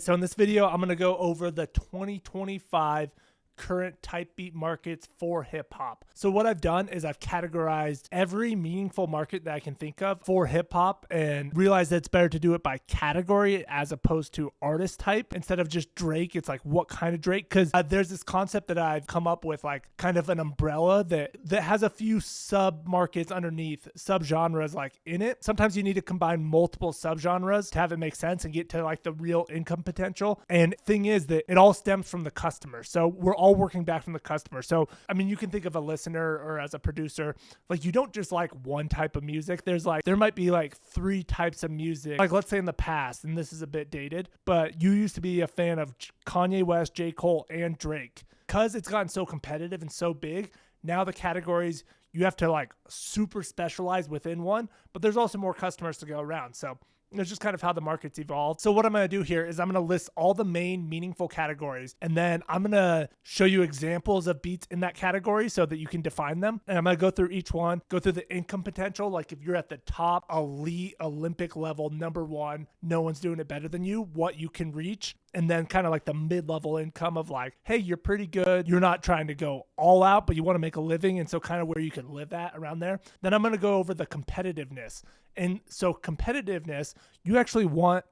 so in this video, I'm going to go over the 2025 current type beat markets for hip hop. So what I've done is I've categorized every meaningful market that I can think of for hip hop and realized that it's better to do it by category as opposed to artist type. Instead of just Drake, it's like what kind of Drake? Because there's this concept that I've come up with, like kind of an umbrella that has a few sub markets underneath, subgenres like in it. Sometimes you need to combine multiple subgenres to have it make sense and get to like the real income potential. And thing is that it all stems from the customer. So we're all working back from the customer. So, I mean, you can think of a listener or as a producer, like you don't just like one type of music. There might be like 3 types of music. Like let's say in the past, and this is a bit dated, but you used to be a fan of Kanye West, J. Cole, and Drake. Because it's gotten so competitive and so big, now the categories, you have to like super specialize within one, but there's also more customers to go around. So it's just kind of how the market's evolved. So what I'm going to do here is I'm going to list all the main meaningful categories, and then I'm going to show you examples of beats in that category so that you can define them. And I'm going to go through each one, go through the income potential. Like if you're at the top elite Olympic level, #1, no one's doing it better than you, what you can reach. And then kind of like the mid-level income of like, hey, you're pretty good. You're not trying to go all out, but you want to make a living. And so kind of where you can live at around there. Then I'm going to go over the competitiveness. And so competitiveness, you actually want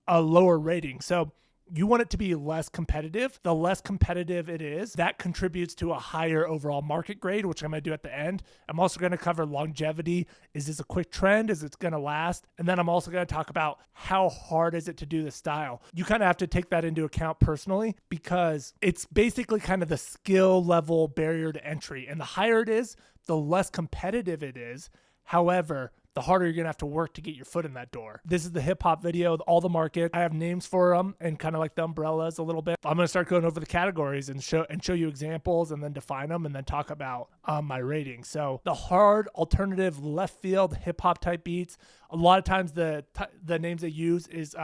a lower rating. So you want it to be less competitive. The less competitive it is, that contributes to a higher overall market grade, which I'm going to do at the end. I'm also going to cover longevity. Is this a quick trend? Is it going to last? And then I'm also going to talk about how hard is it to do the style. You kind of have to take that into account personally because it's basically kind of the skill level barrier to entry. And the higher it is, the less competitive it is. However, the harder you're going to have to work to get your foot in that door. This is the hip hop video, all the market. I have names for them and kind of like the umbrellas a little bit. I'm going to start going over the categories and show you examples and then define them and then talk about my rating. So the hard alternative left field hip hop type beats, a lot of times the names they use is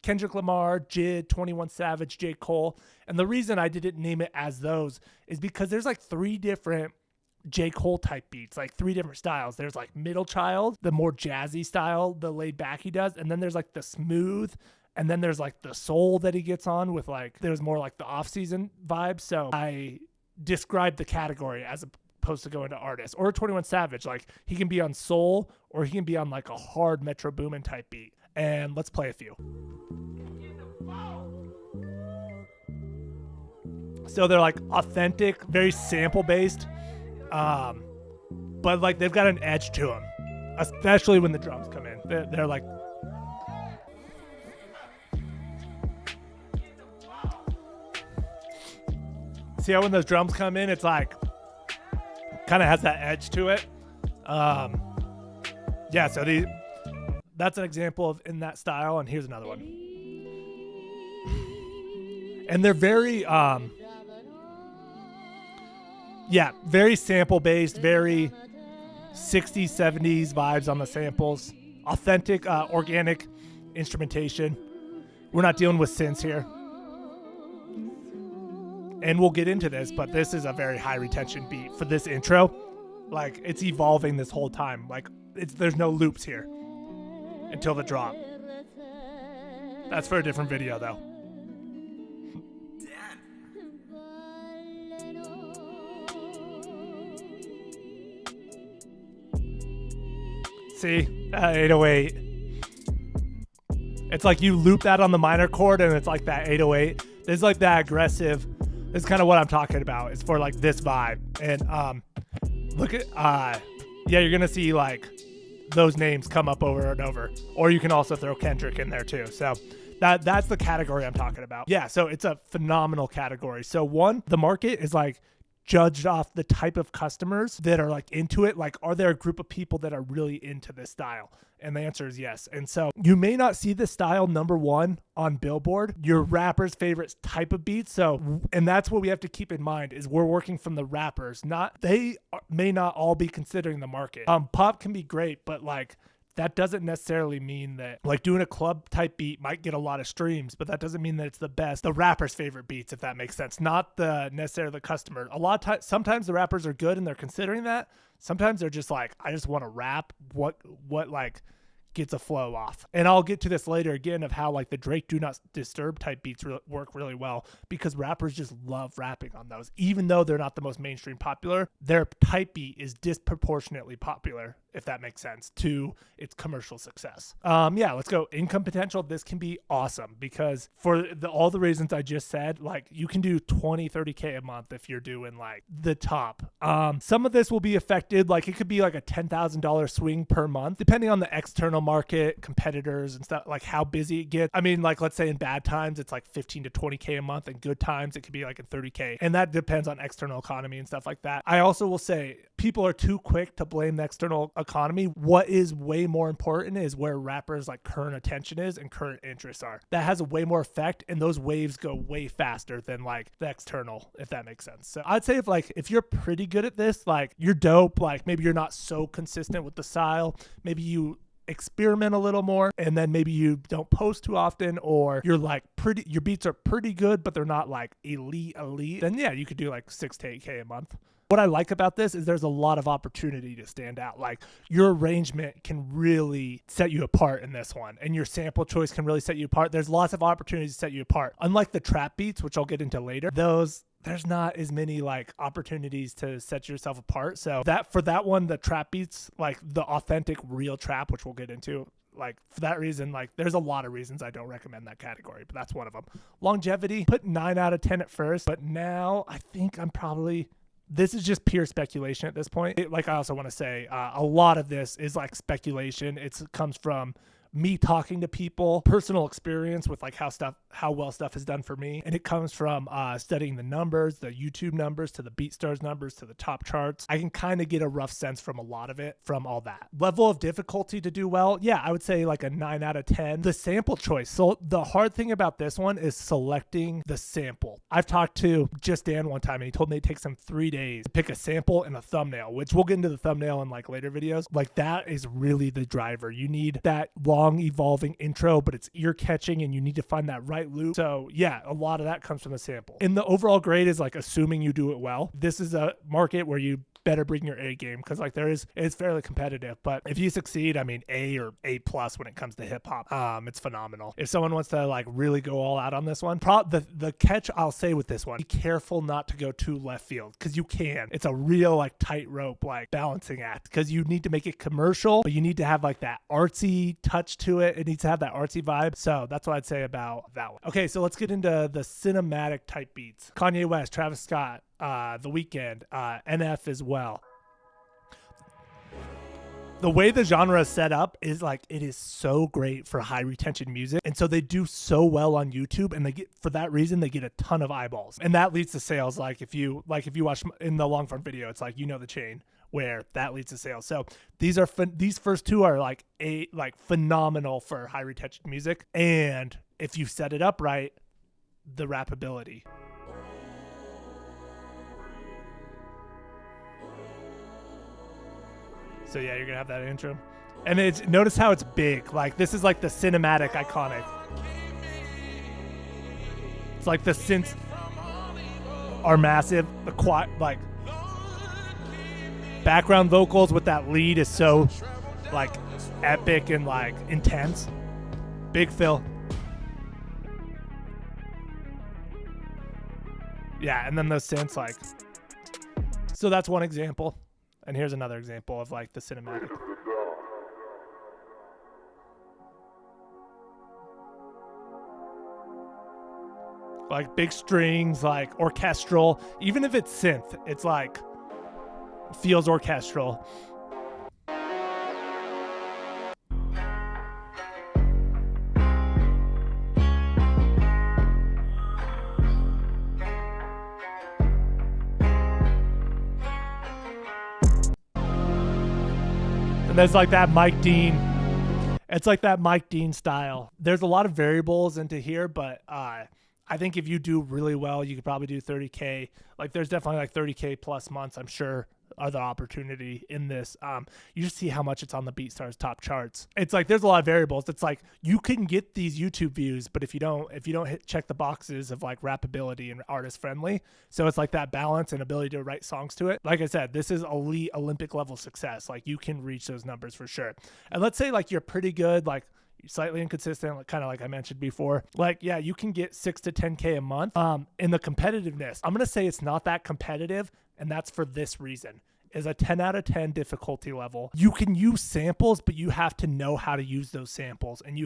Kendrick Lamar, Jid, 21 Savage, J. Cole. And the reason I didn't name it as those is because there's like 3 different J. Cole type beats, like 3 different styles. There's like Middle Child, the more jazzy style, the laid back he does. And then there's like the smooth. And then there's like the soul that he gets on with like, there's more like the off season vibe. So I described the category as opposed to going to artist or 21 Savage. Like he can be on soul or he can be on like a hard Metro Boomin type beat. And let's play a few. So they're like authentic, very sample based. But like they've got an edge to them, especially when the drums come in. They're like, see how when those drums come in, it's like kind of has that edge to it. Yeah. So that's an example of in that style. And here's another one. And they're very, yeah, very sample-based, very 60s, 70s vibes on the samples. Authentic, organic instrumentation. We're not dealing with synths here. And we'll get into this, but this is a very high retention beat for this intro. Like, it's evolving this whole time. Like, there's no loops here until the drop. That's for a different video, though. See, 808. It's like you loop that on the minor chord and it's like that 808. There's like that aggressive. This is kind of what I'm talking about. It's for like this vibe. And look at, yeah, you're going to see like those names come up over and over. Or you can also throw Kendrick in there too. So that's the category I'm talking about. Yeah, so it's a phenomenal category. So one, the market is like judged off the type of customers that are like into it. Like, are there a group of people that are really into this style? And the answer is yes. And so you may not see this style #1 on Billboard, your rapper's favorite type of beat. So, and that's what we have to keep in mind is we're working from the rappers, they may not all be considering the market. Pop can be great, but like, that doesn't necessarily mean that like doing a club type beat might get a lot of streams, but that doesn't mean that it's the best, the rapper's favorite beats, if that makes sense. Not the necessarily the customer. A lot of times, sometimes the rappers are good and they're considering that. Sometimes they're just like, I just want to rap. What like gets a flow off. And I'll get to this later again of how like the Drake Do Not Disturb type beats work really well because rappers just love rapping on those. Even though they're not the most mainstream popular, their type beat is disproportionately popular, if that makes sense, to its commercial success. Yeah, let's go. Income potential. This can be awesome because for all the reasons I just said, like you can do 20, 30K a month if you're doing like the top. Some of this will be affected. Like it could be like a $10,000 swing per month, depending on the external market, competitors and stuff, like how busy it gets. I mean, like let's say in bad times, it's like 15 to 20K a month. In good times, it could be like a 30K. And that depends on external economy and stuff like that. I also will say people are too quick to blame the external economy. What is way more important is where rappers like current attention is and current interests are. That has a way more effect, and those waves go way faster than like the external, if that makes sense. So I'd say if you're pretty good at this, like you're dope, like maybe you're not so consistent with the style, maybe you experiment a little more, and then maybe you don't post too often, or you're like your beats are pretty good but they're not like elite, then yeah, you could do like 6 to 8K a month. What I like about this is there's a lot of opportunity to stand out. Like your arrangement can really set you apart in this one, and your sample choice can really set you apart. There's lots of opportunities to set you apart. Unlike the trap beats, which I'll get into later, there's not as many like opportunities to set yourself apart. So for that one, the trap beats, like the authentic real trap, which we'll get into, like for that reason, like there's a lot of reasons I don't recommend that category, but that's one of them. Longevity, put 9 out of 10 at first, but now I think this is just pure speculation at this point. I also want to say a lot of this is like speculation. It comes from me talking to people, personal experience with like how well stuff is done for me. And it comes from studying the numbers, the YouTube numbers, to the BeatStars numbers, to the top charts. I can kind of get a rough sense from a lot of it, from all that. Level of difficulty to do well. Yeah, I would say like a 9 out of 10. The sample choice. So the hard thing about this one is selecting the sample. I've talked to Just Dan one time and he told me it takes him 3 days to pick a sample and a thumbnail, which we'll get into the thumbnail in like later videos. Like that is really the driver. You need that long evolving intro, but it's ear catching and you need to find that right loop. So yeah, a lot of that comes from the sample. And the overall grade is like assuming you do it well. This is a market where you better bring your A game because like it's fairly competitive, but if you succeed, I mean A or A plus when it comes to hip hop, it's phenomenal. If someone wants to like really go all out on this one, the catch I'll say with this one, be careful not to go too left field because you can. It's a real like tightrope like balancing act because you need to make it commercial, but you need to have like that artsy touch to it. It needs to have that artsy vibe. So that's what I'd say about that one. Okay, so let's get into the cinematic type beats. Kanye West, Travis Scott, The Weeknd, NF as well. The way the genre is set up is like it is so great for high retention music, and so they do so well on YouTube, and for that reason they get a ton of eyeballs, and that leads to sales. Like if you watch in the long form video, it's like the chain where that leads to sales. So these first two are like phenomenal for high retention music, and if you set it up right, the rappability. So yeah, you're gonna have that intro, and notice how it's big. Like this is like the cinematic iconic. It's like the synths are massive. The like background vocals with that lead is so like epic and like intense. Big Phil. Yeah, and then those synths like. So that's one example. And here's another example of like the cinematic. Like big strings, like orchestral. Even if it's synth, it's like feels orchestral. There's like that Mike Dean. It's like that Mike Dean style. There's a lot of variables into here, but I think if you do really well, you could probably do 30K. Like there's definitely like 30K plus months, I'm sure, other opportunity in this. You just see how much it's on the BeatStars top charts. It's like there's a lot of variables. It's like you can get these YouTube views, but if you don't check the boxes of like rappability and artist friendly, so it's like that balance and ability to write songs to it. Like I said, this is elite Olympic level success. Like you can reach those numbers for sure. And let's say like you're pretty good, like slightly inconsistent, kind of like I mentioned before, like, yeah, you can get 6 to 10K a month. In the competitiveness, I'm going to say it's not that competitive. And that's for this reason, is a 10 out of 10 difficulty level. You can use samples, but you have to know how to use those samples. And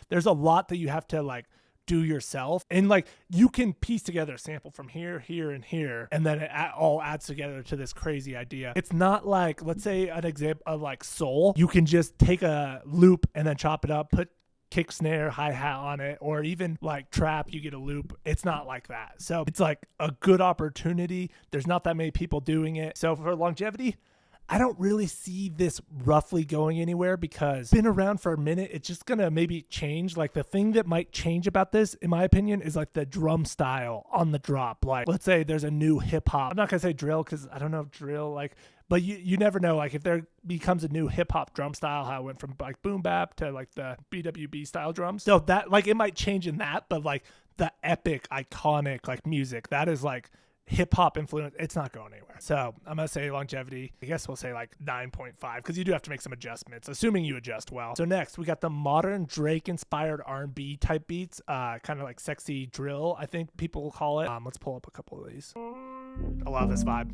there's a lot that you have to like do yourself. And like, you can piece together a sample from here, here, and here. And then it all adds together to this crazy idea. It's not like, let's say an example of like soul. You can just take a loop and then chop it up, put kick, snare, hi-hat on it, or even like trap, you get a loop. It's not like that. So it's like a good opportunity. There's not that many people doing it. So for longevity, I don't really see this roughly going anywhere because it's been around for a minute. It's just going to maybe change. Like the thing that might change about this, in my opinion, is like the drum style on the drop. Like let's say there's a new hip hop. I'm not going to say drill because I don't know if drill, like, but you never know, like if there becomes a new hip hop drum style, how it went from like boom bap to like the BWB style drums. So that like it might change in that, but like the epic, iconic like music, that is like hip hop influence, it's not going anywhere. So I'm going to say longevity, I guess we'll say like 9.5 because you do have to make some adjustments, assuming you adjust well. So next we got the modern Drake inspired R&B type beats, kind of like sexy drill, I think people will call it. Let's pull up a couple of these. I love this vibe.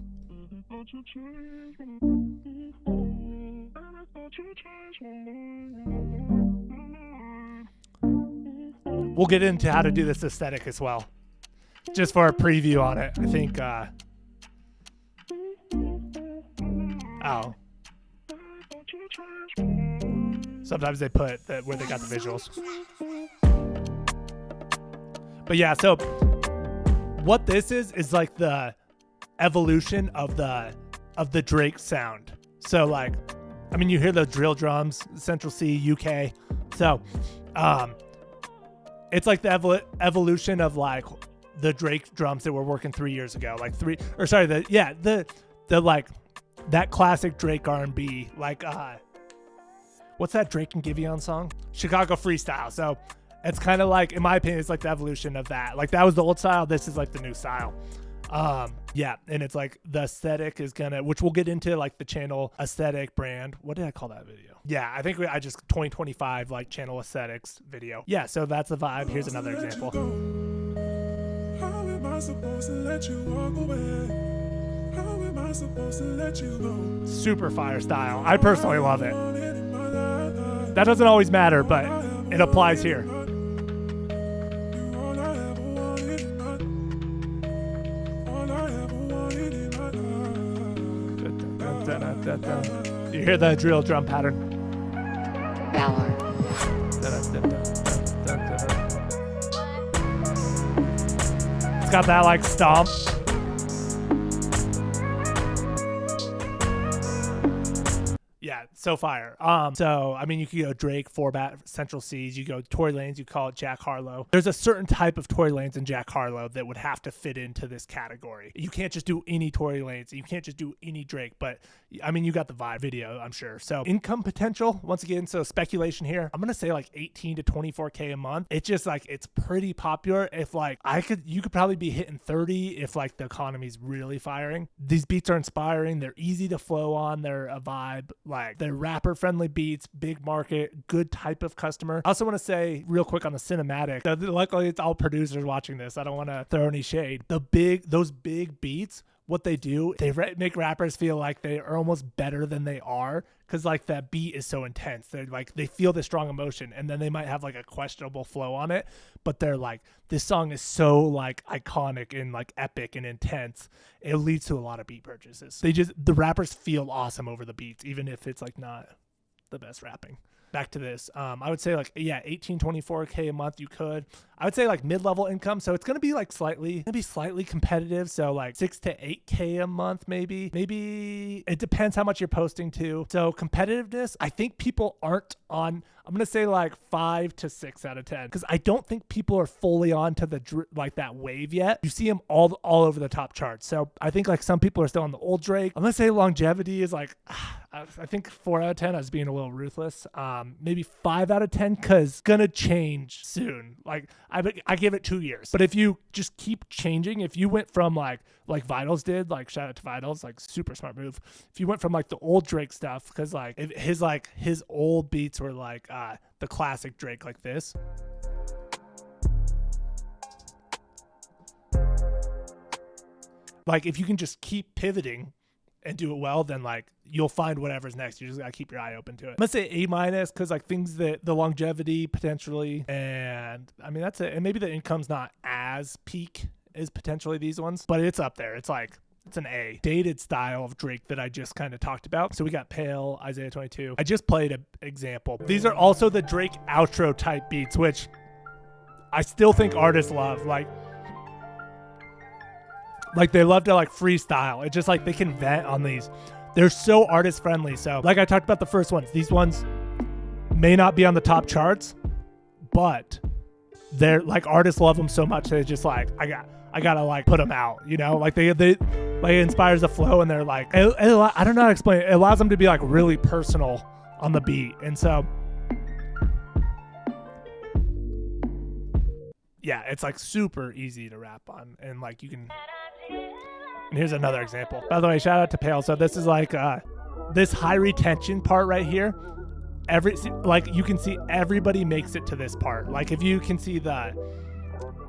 We'll get into how to do this aesthetic as well, just for a preview on it. I think sometimes they put that where they got the visuals. But yeah, so what this is like the evolution of the Drake sound. So like, I mean, you hear the drill drums, Central C, UK. So it's like the evolution of like the Drake drums that were working 3 years ago, like the like that classic Drake R&B, like what's that Drake and Giveon song? Chicago Freestyle. So it's kind of like, in my opinion, it's like the evolution of that. Like that was the old style. This is like the new style. Yeah, and it's like the aesthetic is gonna, which we'll get into, like the channel aesthetic brand. What did I call that video? Yeah, I think I just 2025 like channel aesthetics video. Yeah, so that's the vibe. Here's another example. How am I supposed to let you walk away? How am I supposed to let you go? Super fire style. I personally love it. That doesn't always matter, but it applies here. You hear the drill drum pattern. It's got that like stomp. Yeah, so fire. So I mean, you could go Drake, 4-bat, Central C's. You go Tory Lanez. You call it Jack Harlow. There's a certain type of Tory Lanez and Jack Harlow that would have to fit into this category. You can't just do any Tory Lanez. You can't just do any Drake. But I mean, you got the vibe video, I'm sure. So income potential, once again, so speculation here. I'm gonna say like 18 to 24K a month. It's just like it's pretty popular. If like you could probably be hitting 30 if like the economy's really firing. These beats are inspiring. They're easy to flow on. They're a vibe. Like they're rapper friendly beats, big market, good type of customer. I also want to say real quick on the cinematic, luckily it's all producers watching this. I don't want to throw any shade. Those big beats, what they do, they make rappers feel like they are almost better than they are, because like that beat is so intense. They're like, they feel the strong emotion, and then they might have like a questionable flow on it, but they're like, this song is so like iconic and like epic and intense. It leads to a lot of beat purchases. The rappers feel awesome over the beats, even if it's like not the best rapping. back to this. I would say like, yeah, 18, 24K a month you could. I would say like mid-level income. So it's going to be like slightly competitive. So like 6 to 8K a month, maybe it depends how much you're posting to. So competitiveness, I think people aren't on, I'm going to say like 5 to 6 out of 10, because I don't think people are fully on to the like that wave yet. You see them all over the top charts. So I think like some people are still on the old Drake. I'm going to say longevity is like, I think 4 out of 10, I was being a little ruthless. Maybe 5 out of 10, because gonna change soon. Like I give it 2 years. But if you just keep changing, if you went from like Vitals did, like shout out to Vitals, like super smart move. If you went from like the old Drake stuff, because like his old beats were like the classic Drake like this. Like if you can just keep pivoting and do it well, then like you'll find whatever's next. You just gotta keep your eye open to it. I'm gonna say A-, because like things that the longevity potentially, and I mean that's it. And maybe the income's not as peak as potentially these ones, but it's up there. It's like it's an A. Dated style of Drake that I just kind of talked about. So we got Pale, Isaiah 22. I just played an example. These are also the Drake outro type beats, which I still think artists love. Like they love to like freestyle. It's just like they can vent on these. They're so artist friendly. So like I talked about the first ones, these ones may not be on the top charts, but they're like artists love them so much. They're just like, I gotta like put them out, you know, like they like it inspires the flow, and they're like, I don't know how to explain it. It allows them to be like really personal on the beat. And so yeah, it's like super easy to rap on, and like you can. And here's another example. By the way, shout out to Pale. So this is like this high retention part right here. Like you can see everybody makes it to this part. Like if you can see the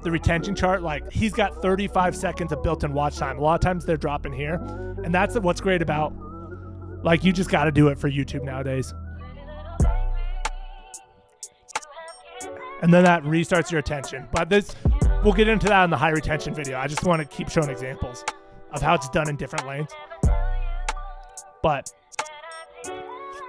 retention chart, like he's got 35 seconds of built-in watch time. A lot of times they're dropping here, and that's what's great about, like, you just got to do it for YouTube nowadays. And then that restarts your attention. But this, we'll get into that in the high retention video. I just want to keep showing examples of how it's done in different lanes. But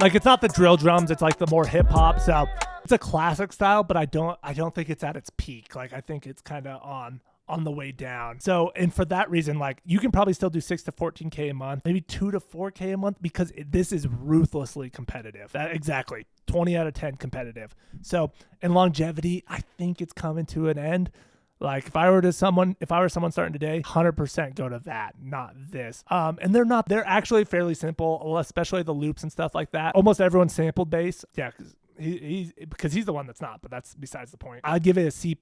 like it's not the drill drums, it's like the more hip hop. So it's a classic style, but I don't think it's at its peak. Like I think it's kind of on the way down. So, and for that reason, like you can probably still do 6 to 14K a month, maybe 2 to 4K a month, because this is ruthlessly competitive. Exactly. 20 out of 10 competitive. So in longevity, I think it's coming to an end. Like if I were someone starting today, 100% go to that, not this. And they're actually fairly simple, especially the loops and stuff like that. Almost everyone's sampled bass. Yeah, because he's the one that's not, but that's besides the point. I'd give it a C+,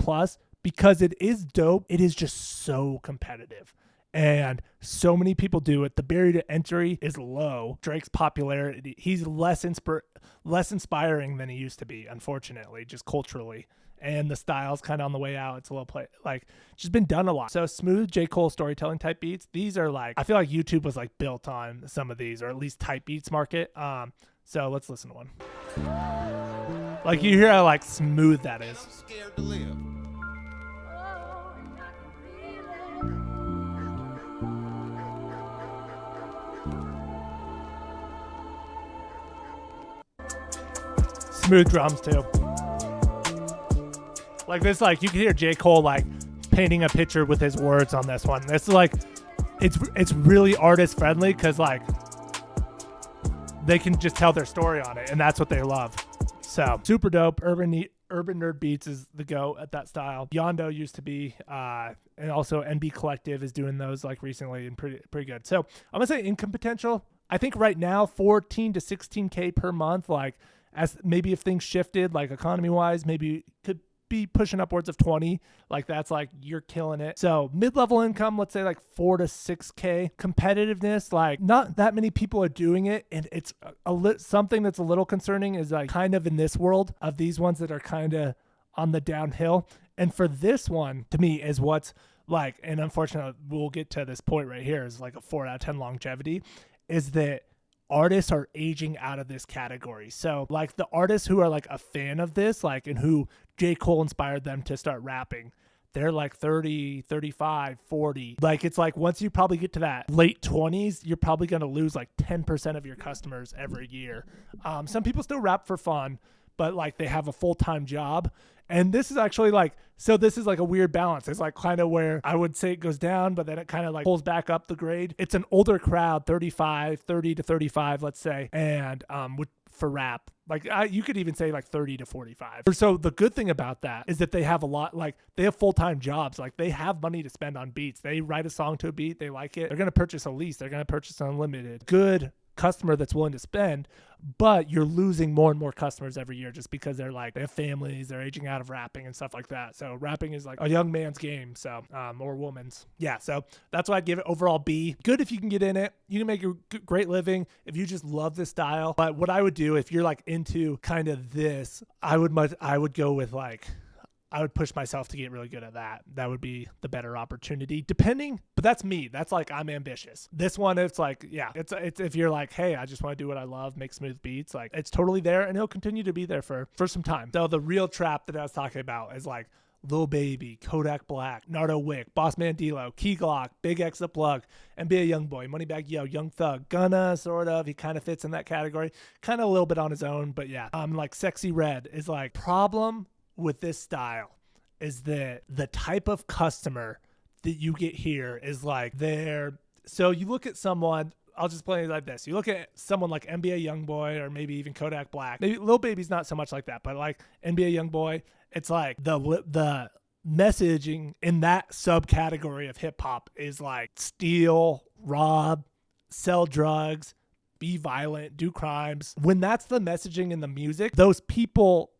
because it is dope. It is just so competitive, and so many people do it. The barrier to entry is low. Drake's popularity, he's less inspiring than he used to be, unfortunately, just culturally. And the style's kind of on the way out. It's a little just been done a lot. So smooth J. Cole storytelling type beats. These are like, I feel like YouTube was like built on some of these, or at least type beats market. So let's listen to one. Like you hear how like smooth that is. I'm scared to live. Smooth drums too. Like this, like you can hear J. Cole like painting a picture with his words on this one. This is like, it's really artist friendly, because like they can just tell their story on it, and that's what they love. So super dope. Urban Nerd Beats is the go at that style. Yondo used to be, and also NB Collective is doing those like recently, and pretty good. So I'm gonna say income potential. I think right now 14 to 16K per month. Like as maybe if things shifted, like economy wise, maybe could be pushing upwards of 20. Like that's like you're killing it. So mid-level income, let's say like 4 to 6K. Competitiveness, like not that many people are doing it, and it's something that's a little concerning is like kind of in this world of these ones that are kind of on the downhill. And for this one, to me, is what's like, and unfortunately we'll get to this point right here, is like a 4 out of 10 longevity, is that artists are aging out of this category. So like the artists who are like a fan of this, like, and who J. Cole inspired them to start rapping, they're like 30, 35, 40. Like it's like once you probably get to that late 20s, you're probably going to lose like 10% of your customers every year. Some people still rap for fun, but like they have a full-time job. And this is actually like, so this is like a weird balance. It's like kind of where I would say it goes down, but then it kind of like pulls back up the grade. It's an older crowd, 30 to 35, let's say. And for rap, like you could even say like 30 to 45. So the good thing about that is that they have a lot, like they have full-time jobs. Like they have money to spend on beats. They write a song to a beat. They like it. They're going to purchase a lease. They're going to purchase unlimited. Good customer that's willing to spend, but you're losing more and more customers every year just because they're like, they have families, they're aging out of rapping and stuff like that. So rapping is like a young man's game. So, or woman's. Yeah. So that's why I'd give it overall B. Good if you can get in it. You can make a great living if you just love this style. But what I would do if you're like into kind of this, I would go with like, I would push myself to get really good at that. That would be the better opportunity, depending. But that's me. That's like, I'm ambitious. This one, it's like, yeah, it's if you're like, hey, I just want to do what I love, make smooth beats, like it's totally there, and it'll continue to be there for some time. So the real trap that I was talking about is like Lil Baby, Kodak Black, Nardo Wick, Bossman D-Lo, Key Glock, Big X the Plug, NBA Youngboy, Moneybagg Yo, Young Thug, Gunna, sort of. He kind of fits in that category, kind of a little bit on his own, but yeah. Like Sexy Red is like, problem with this style is that the type of customer that you get here is like so you look at someone, I'll just play it like this. You look at someone like NBA Youngboy or maybe even Kodak Black. Maybe Lil Baby's not so much like that, but like NBA Youngboy, it's like the messaging in that subcategory of hip hop is like steal, rob, sell drugs, be violent, do crimes. When that's the messaging in the music, those people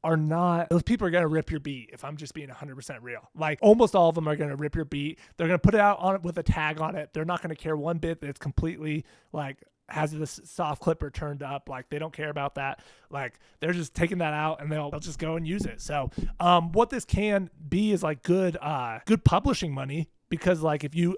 are going to rip your beat, if I'm just being 100% real. Like almost all of them are going to rip your beat. They're going to put it out on it with a tag on it. They're not going to care one bit that it's completely like has this soft clipper turned up. Like they don't care about that. Like they're just taking that out and they'll just go and use it. So what this can be is like good publishing money, because like if you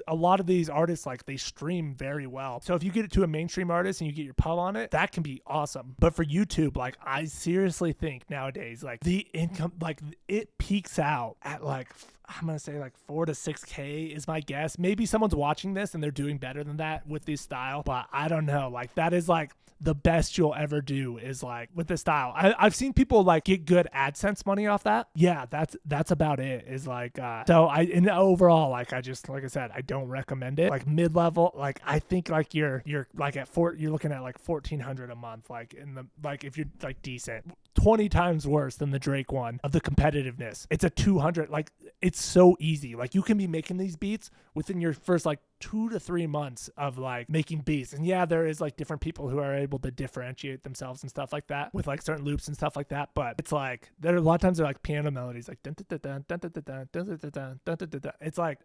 a lot of these artists, like they stream very well. So if you get it to a mainstream artist and you get your pub on it, that can be awesome. But for YouTube, like I seriously think nowadays, like the income, like it peaks out at like, I'm going to say like 4 to 6K is my guess. Maybe someone's watching this and they're doing better than that with this style, but I don't know. Like that is like the best you'll ever do is like with this style. I've seen people like get good AdSense money off that. Yeah, that's about it. Is like so in overall, like I said, I don't recommend it. Like mid-level, like I think like you're like you're looking at like $1,400 a month, like in the like if you're like decent. 20 times worse than the Drake one of the competitiveness. It's a 200, like it's so easy. Like you can be making these beats within your first like 2 to 3 months of like making beats. And yeah, there is like different people who are able to differentiate themselves and stuff like that with like certain loops and stuff like that. But it's like, there are a lot of times they're like piano melodies, like dun, dun, dun, dun, dun, dun, dun, dun, dun, dun, dun, dun, dun, dun, dun. It's like,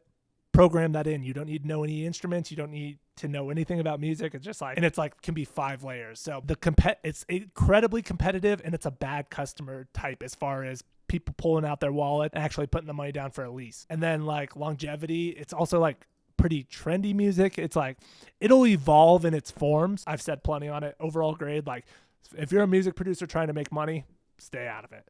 program that in. You don't need to know any instruments. You don't need to know anything about music. It's just like, and it's like can be 5 layers. So it's incredibly competitive, and it's a bad customer type as far as people pulling out their wallet and actually putting the money down for a lease. And then like longevity, it's also like pretty trendy music. It's like it'll evolve in its forms. I've said plenty on it. Overall grade, like if you're a music producer trying to make money, stay out of it.